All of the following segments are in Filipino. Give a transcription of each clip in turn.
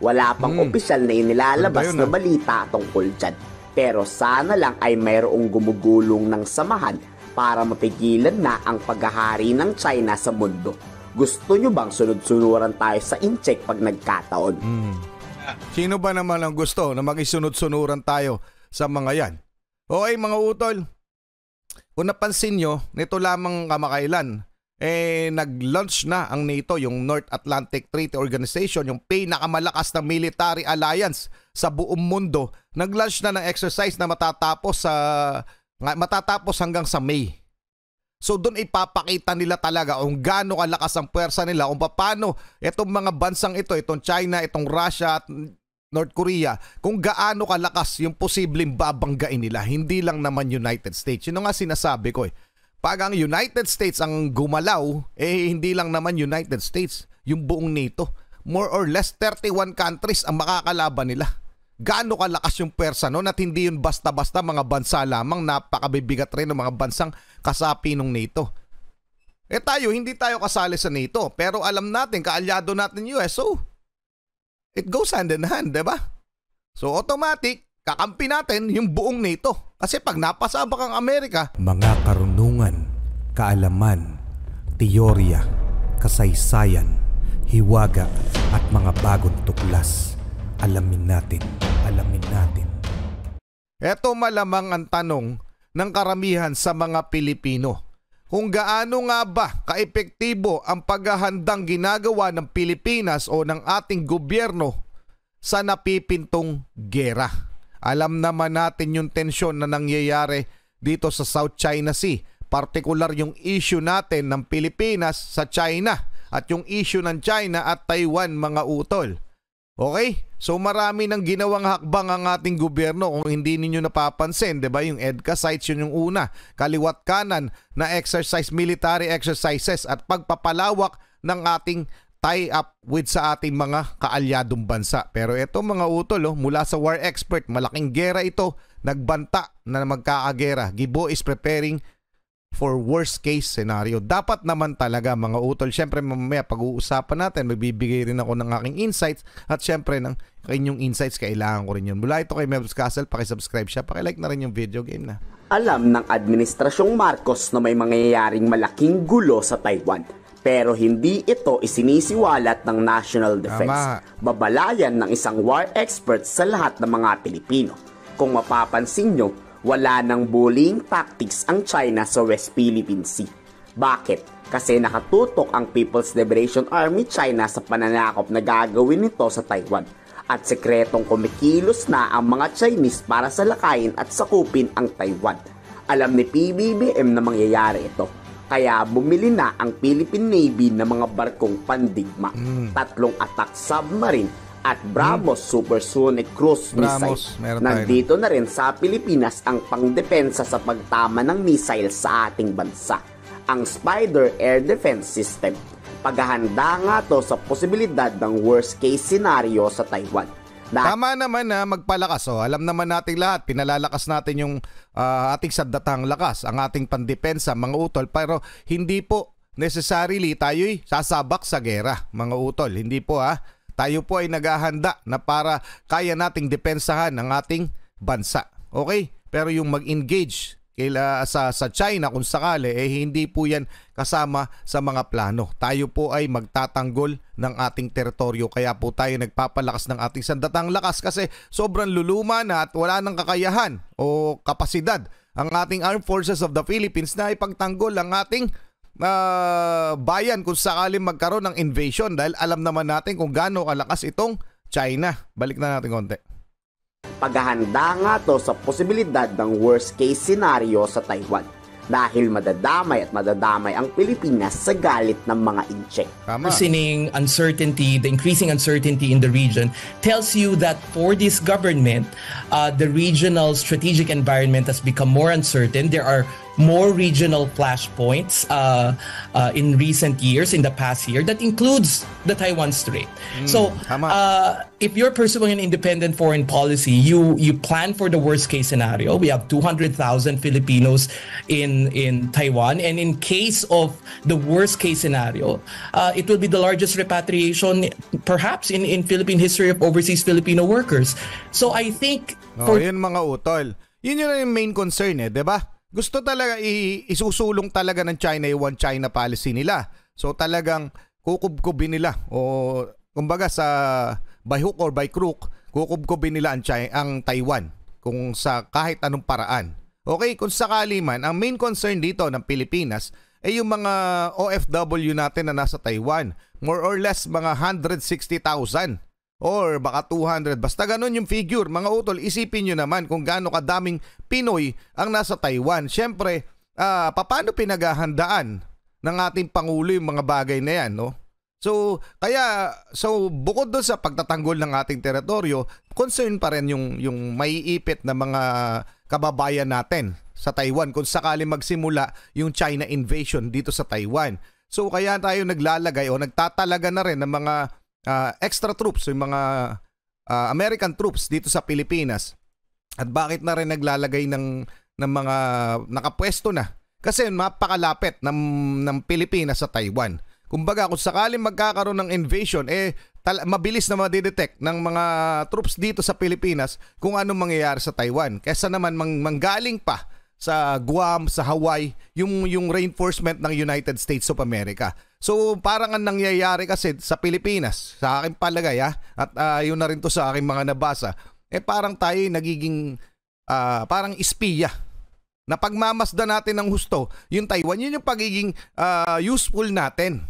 Wala pang opisyal na inilalabas na balita tungkol dyan. Pero sana lang ay mayroong gumugulong ng samahan para mapigilan na ang paghahari ng China sa mundo. Gusto nyo bang sunod-sunuran tayo sa incheck pag nagkataon? Sino ba naman ang gusto na makisunod-sunuran tayo sa mga yan? Okay mga utol, kung napansin nyo, nito lamang kamakailan, nag-launch na ang NATO, yung North Atlantic Treaty Organization, yung pinakamalakas na military alliance sa buong mundo. Nag-launch na ng exercise na matatapos hanggang sa May. So doon ipapakita nila talaga kung gaano kalakas ang puwersa nila, kung paano itong mga bansang ito, itong China, itong Russia at North Korea, kung gaano kalakas yung posibleng babanggain nila. Hindi lang naman United States. Yun nga sinasabi ko Pag ang United States ang gumalaw, hindi lang naman United States, yung buong NATO. More or less 31 countries ang makakalaban nila. Gaano kalakas yung pwersa noon at hindi yun basta-basta mga bansa lamang, napakabibigat rin ng mga bansang kasapi ng NATO. Tayo, hindi tayo kasali sa NATO, pero alam natin, kaalyado natin US, so it goes hand in hand, diba? So automatic, kakampi natin yung buong NATO. Kasi pag napasabak ang Amerika, mga karunungan, kaalaman, teorya, kasaysayan, hiwaga at mga bagong tuklas. Alamin natin. Ito malamang ang tanong ng karamihan sa mga Pilipino. Kung gaano nga ba kaepektibo ang paghahandang ginagawa ng Pilipinas o ng ating gobyerno sa napipintong gera. Alam naman natin yung tensyon na nangyayari dito sa South China Sea. Partikular yung issue natin ng Pilipinas sa China at yung issue ng China at Taiwan, mga utol. Okay? So marami nang ginawang hakbang ang ating gobyerno. Kung hindi ninyo napapansin, 'di ba? Yung EDCA sites, yun yung una. Kaliwat kanan na exercise, military exercises at pagpapalawak ng ating tie-up with sa ating mga kaalyadong bansa. Pero ito mga utol, mula sa war expert, malaking gera ito, nagbanta na magkakagera. Gibo is preparing for worst case scenario. Dapat naman talaga mga utol. Siyempre mamaya pag-uusapan natin, magbibigay rin ako ng aking insights at siyempre ng inyong insights, kailangan ko rin yun. Mula ito kay Mevs Castle, pakisubscribe siya, pakilike na rin yung video game na. Alam ng Administrasyong Marcos na may mangyayaring malaking gulo sa Taiwan. Pero hindi ito isinisiwalat ng National Defense. Babalayan ng isang war expert sa lahat ng mga Pilipino. Kung mapapansin nyo, wala nang bullying tactics ang China sa West Philippine Sea. Bakit? Kasi nakatutok ang People's Liberation Army China sa pananakop na gagawin nito sa Taiwan. At sekretong kumikilos na ang mga Chinese para salakayin at sakupin ang Taiwan. Alam ni PBBM na mangyayari ito. Kaya bumili na ang Philippine Navy ng mga barkong pandigma, 3 attack submarine at BrahMos supersonic cruise missile. Nandito na rin sa Pilipinas ang pangdepensa sa pagtama ng missile sa ating bansa, ang Spider Air Defense System. Paghahanda nga to sa posibilidad ng worst case scenario sa Taiwan. Tama naman na magpalakas. Alam naman natin lahat, pinalalakas natin yung ating sandatang lakas, ang ating pandepensa, mga utol. Pero hindi po necessarily tayo'y sasabak sa gera, mga utol. Hindi po Tayo po ay naghahanda na para kaya nating depensahan ang ating bansa. Okay? Pero yung mag-engage sa China kung sakali, hindi po yan kasama sa mga plano. Tayo po ay magtatanggol ng ating teritoryo. Kaya po tayo nagpapalakas ng ating sandatang lakas kasi sobrang luluma na at wala nang kakayahan o kapasidad ang ating Armed Forces of the Philippines na ipagtanggol ang ating bayan kung sakaling magkaroon ng invasion, dahil alam naman natin kung gaano kalakas itong China. Balik na natin konti. Paghahanda nga to sa posibilidad ng worst case scenario sa Taiwan dahil madadamay ang Pilipinas sa galit ng mga incheck. Worsening uncertainty, the increasing uncertainty in the region tells you that for this government, the regional strategic environment has become more uncertain. There are more regional flashpoints in recent years, in the past year, that includes the Taiwan Strait. So if you're pursuing an independent foreign policy, you plan for the worst case scenario. We have 200,000 Filipinos in Taiwan, and in case of the worst case scenario, it will be the largest repatriation perhaps in Philippine history of overseas Filipino workers. So I think yun mga utol. Yun yung main concern, 'di ba? Gusto talaga isusulong talaga ng China yung One China policy nila. So talagang kukubkubin nila, o kumbaga sa by hook or by crook, kukubkubin nila ang Taiwan kung sa kahit anong paraan. Okay, kung sakali man, ang main concern dito ng Pilipinas ay yung mga OFW natin na nasa Taiwan. More or less mga 160,000 or baka 200. Basta ganun yung figure. Mga utol, isipin nyo naman kung gaano kadaming Pinoy ang nasa Taiwan. Siyempre, paano pinaghahandaan ng ating Pangulo yung mga bagay na yan, no? So bukod doon sa pagtatanggol ng ating teritoryo, concern pa rin yung maiipit na mga kababayan natin sa Taiwan kung sakali magsimula yung China invasion dito sa Taiwan. So kaya tayo naglalagay o nagtatalaga na rin ng mga extra troops, yung mga American troops dito sa Pilipinas. At bakit na rin naglalagay ng mga nakapwesto na? Kasi mapakalapit ng Pilipinas sa Taiwan. Kumbaga kung sakaling magkakaroon ng invasion, mabilis na madidetect ng mga troops dito sa Pilipinas kung anong mangyayari sa Taiwan. Kesa naman manggaling pa sa Guam, sa Hawaii, yung reinforcement ng United States of America. So parang ang nangyayari kasi sa Pilipinas, sa aking palagay at yun na rin to sa aking mga nabasa, parang tayo nagiging parang espiya. Na pagmamasdan natin ng husto, yung Taiwan, yun yung pagiging useful natin.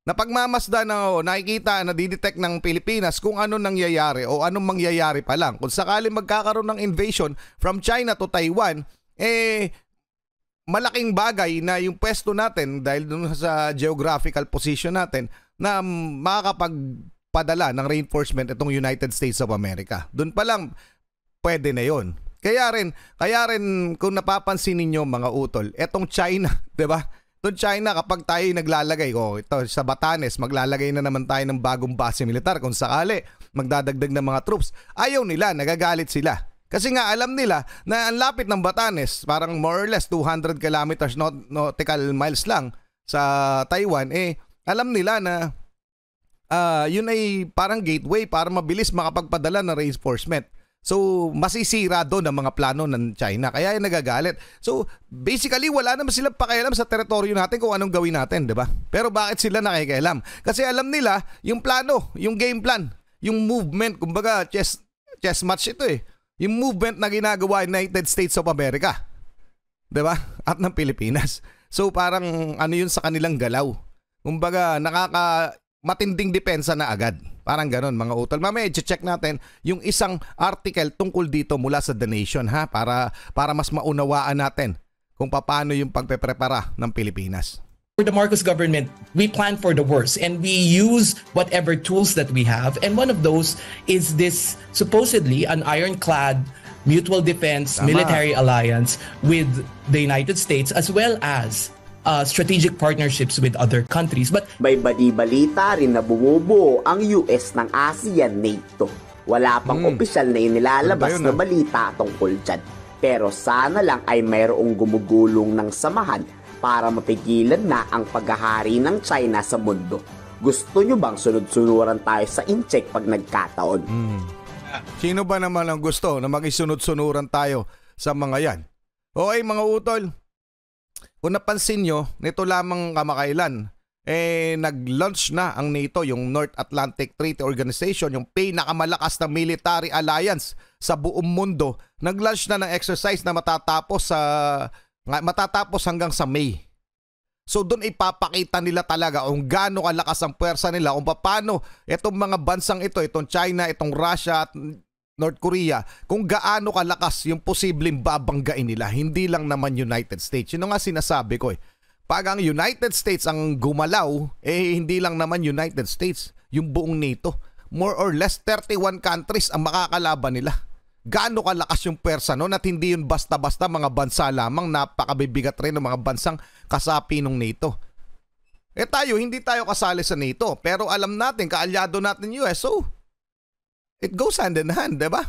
Na pagmamasdan na nakikita, nadidetect ng Pilipinas kung ano nangyayari o anong mangyayari pa lang. Kung sakali magkakaroon ng invasion from China to Taiwan, malaking bagay na yung pwesto natin dahil dun sa geographical position natin na makakapagpadala ng reinforcement itong United States of America. Doon pa lang pwede na yon. Kaya rin kung napapansin ninyo mga utol, etong China, 'di ba? Itong China, kapag tayo naglalagay, ito sa Batanes, maglalagay na naman tayo ng bagong base militar kung sakali magdadagdag ng mga troops. Ayaw nila, nagagalit sila. Kasi nga alam nila na ang lapit ng Batanes, parang more or less 200 kilometers nautical miles lang sa Taiwan, alam nila na yun ay parang gateway para mabilis makapagpadala ng reinforcement. So, masisira doon ang mga plano ng China. Kaya yung nagagalit. So, basically, wala naman silang pakialam sa teritoryo natin kung anong gawin natin, di ba? Pero bakit sila nakikialam? Kasi alam nila yung plano, yung game plan, yung movement, kumbaga chess match ito yung movement na ginagawa ng United States of America. Di ba? At ng Pilipinas. So, parang ano yun sa kanilang galaw. Kumbaga, matinding depensa na agad. Parang ganon mga utol. Mamaya i-check natin yung isang article tungkol dito mula sa The Nation para mas maunawaan natin kung paano yung pagpeprepara ng Pilipinas. For the Marcos government, we plan for the worst and we use whatever tools that we have, and one of those is this supposedly an ironclad mutual defense military alliance with the United States as well as strategic partnerships with other countries. But may bali-balita rin na bumubuo ang US ng ASEAN NATO. Wala pang opisyal na inilalabas na balita tungkol dyan. Pero sana lang ay mayroong gumugulong ng samahan para mapigilan na ang paghahari ng China sa mundo. Gusto nyo bang sunod-sunuran tayo sa incheck pag nagkataon? Sino ba naman ang gusto na makisunod-sunuran tayo sa mga yan? Okay mga utol, kung napansin nyo, nito lamang kamakailan, nag-launch na ang NATO, yung North Atlantic Treaty Organization, yung pinakamalakas na military alliance sa buong mundo. Nag-launch na ng exercise na matatapos hanggang sa May. So doon ipapakita nila talaga kung gaano kalakas ang puwersa nila, kung paano itong mga bansang ito, itong China, itong Russia at North Korea, kung gaano kalakas yung posibleng babanggain nila. Hindi lang naman United States. Yun nga sinasabi ko Pag ang United States ang gumalaw, hindi lang naman United States. Yung buong NATO. More or less 31 countries ang makakalaban nila. gaano kalakas yung pwersa noon at hindi yun basta-basta mga bansa lamang, napakabibigat rin ng mga bansang kasapi ng NATO. Tayo, hindi tayo kasali sa NATO, pero alam natin, kaalyado natin US, so it goes hand in hand, diba?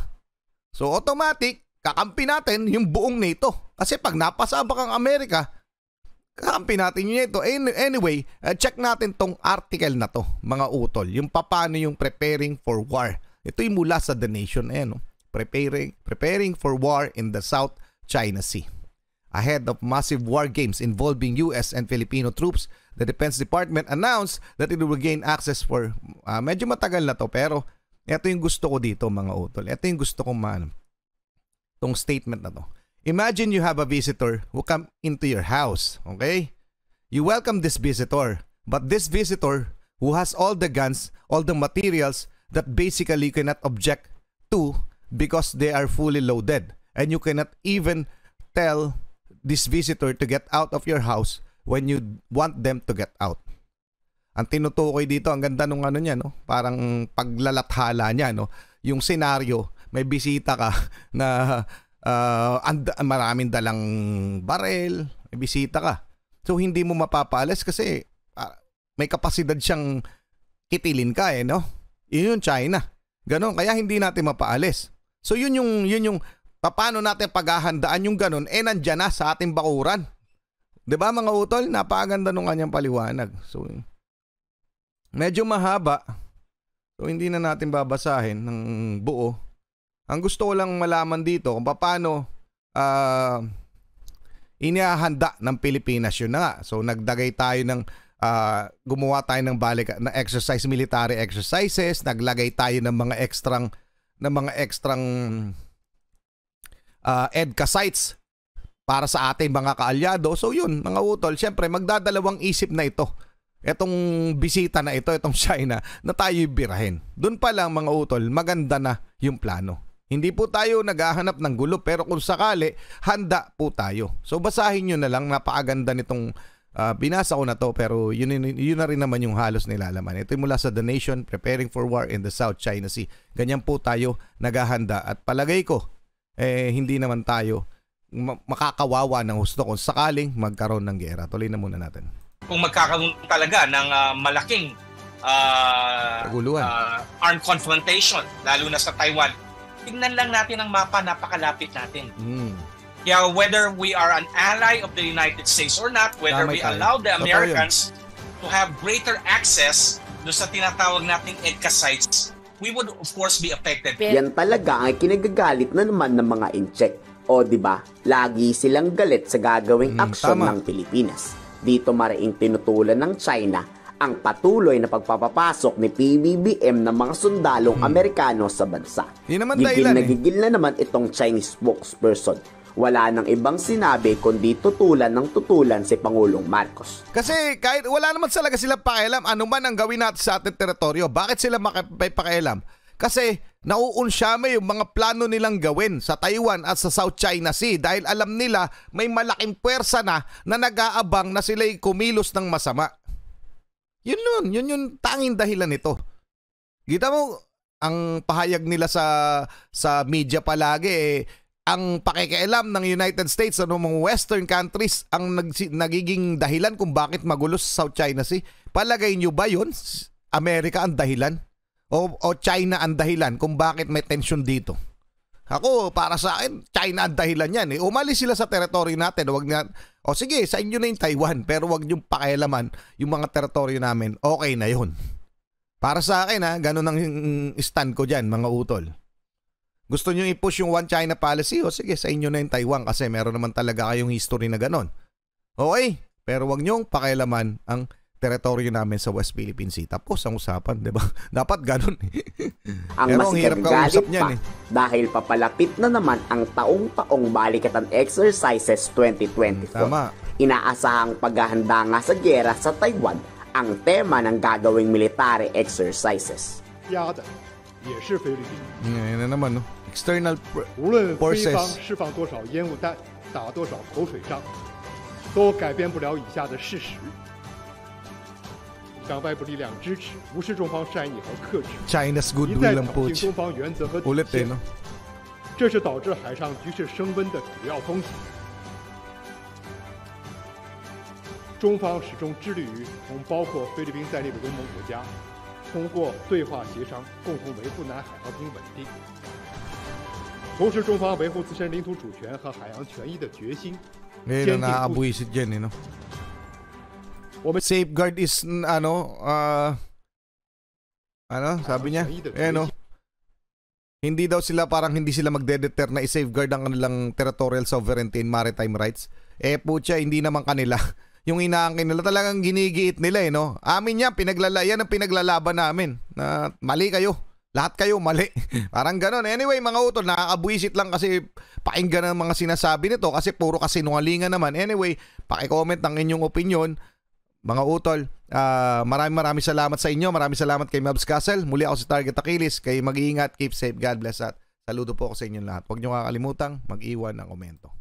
So automatic, kakampi natin yung buong NATO. Kasi pag napasabak ang Amerika, kakampi natin yung NATO. Anyway, check natin tong article na to, mga utol. Yung paano yung preparing for war. Ito yung mula sa The Nation. Ayan, no? Preparing for war in the South China Sea. Ahead of massive war games involving US and Filipino troops, the Defense Department announced that it will gain access for, medyo matagal na to, pero ito yung gusto ko dito, mga utol. Ito yung gusto ko tong statement na to. Imagine you have a visitor who come into your house, okay? You welcome this visitor, but this visitor who has all the guns, all the materials that basically you cannot object to because they are fully loaded. And you cannot even tell this visitor to get out of your house when you want them to get out. Ang tinutukoy dito, ang ganda nung niya, no? Parang paglalathala niya, no? Yung senaryo, may bisita ka na maraming dalang barel, may bisita ka. So hindi mo mapapaalis kasi may kapasidad siyang kitilin ka, no? Yun yung China. Ganon, kaya hindi natin mapaalis. So yun yung paano natin paghahandaan yung ganon, nandyan na sa ating bakuran. 'Di ba mga utol? Napakaganda nung kanyang paliwanag. So medyo mahaba. So hindi na natin babasahin ng buo. Ang gusto ko lang malaman dito kung paano inihahanda ng Pilipinas yun na nga. So nagdagay tayo ng gumawa tayo ng na exercise, military exercises, naglagay tayo ng mga extrang EDCA sites para sa ating mga kaalyado. So yun, mga utol, syempre magdadalawang isip na ito. Etong bisita na ito, itong China, na tayo birahin. Doon pa lang, mga utol, maganda na yung plano. Hindi po tayo naghahanap ng gulo, pero kung sakali, handa po tayo. So basahin nyo na lang, napakaganda nitong binasa ko na to, pero yun na rin naman yung halos nilalaman. Ito mula sa The Nation, Preparing for War in the South China Sea. Ganyan po tayo naghahanda. At palagay ko, hindi naman tayo makakawawa ng husto kung sakaling magkaroon ng gera. Tuloy na muna natin. Kung magkakaroon talaga ng malaking armed confrontation, lalo na sa Taiwan, tingnan lang natin ang mapa, napakalapit natin. Kaya whether we are an ally of the United States or not, whether we allow the Americans to have greater access do sa tinatawag nating EDCA sites, we would of course be affected. Yan talaga ang kinagagalit na naman ng mga incheck. O di ba, lagi silang galit sa gagawing aksyon ng Pilipinas. Dito mariing tinutulan ng China ang patuloy na pagpapapasok ni PBBM ng mga sundalong Amerikano sa bansa. Gigil na naman itong Chinese spokesperson. Wala nang ibang sinabi kundi tutulan si Pangulong Marcos. Kasi kahit wala naman talaga sila pakialam ano man ang gawin natin sa ating teritoryo. Bakit sila may pakialam? Kasi nauunsyame yung mga plano nilang gawin sa Taiwan at sa South China Sea dahil alam nila may malaking puwersa na nag-aabang na sila'y kumilos ng masama. Yun yung tanging dahilan nito. Kita mo, ang pahayag nila sa media palagi ang pakikialam ng United States o mga Western countries ang nagiging dahilan kung bakit magulo sa South China Sea. Palagay nyo ba yun? Amerika ang dahilan? O China ang dahilan kung bakit may tension dito? Ako, para sa akin, China ang dahilan yan. Umalis sila sa teritoryo natin. Sige, sa inyo na yung Taiwan, pero wag niyong pakialaman yung mga teritoryo namin. Okay na yun. Para sa akin, ganun ang stand ko dyan, mga utol. Gusto nyo i-push yung One China policy? O sige, sa inyo na yung Taiwan kasi meron naman talaga kayong history na ganun. Okay, pero wag nyong pakialaman ang teritoryo namin sa West Philippine Sea. Tapos ang usapan, di ba? Dapat ganun. Ang masikagalit pa dahil papalapit na naman ang taong-taong balikatan exercises 2024. Tama. Inaasahang paghahanda nga sa giyera sa Taiwan ang tema ng gagawing military exercises. Yan na naman, no? External forces. 释放多少烟雾弹，打多少口水仗，都改变不了以下的事实。向外部力量支持，无视中方善意和克制。 China's goodwill lang po. 一再挑衅东方原则和底 Ulit 线， no? 这是导致海上局势升温的主要风险。中方始终致力于同包括菲律宾在内的东盟国家，通过对话协商，共同维护南海和平稳定。同时，中方维护自身领土主权和海洋权益的决心坚定不移。Safeguard is sabi niya? Hindi daw sila hindi sila magde-deter na i-safeguard ang kanilang territorial sovereignty and maritime rights. Putya, hindi naman kanila. Yung inaangkin nila talagang ginigiit nila no. Amin yan, yan ang pinaglalaban namin. Na mali kayo. Lahat kayo mali. Parang ganon. Anyway, mga utol, nakakabwisit lang kasi pakinggan ang mga sinasabi nito kasi puro kasinungalingan naman. Anyway, paki-comment ang inyong opinion. Mga utol, maraming salamat sa inyo. Maraming salamat kay Mabs Castle. Muli ako si Target Achilles. Kayo mag-iingat, keep safe, God bless at saludo po ako sa inyo lahat. Huwag nyo kakalimutang mag-iwan ng komento.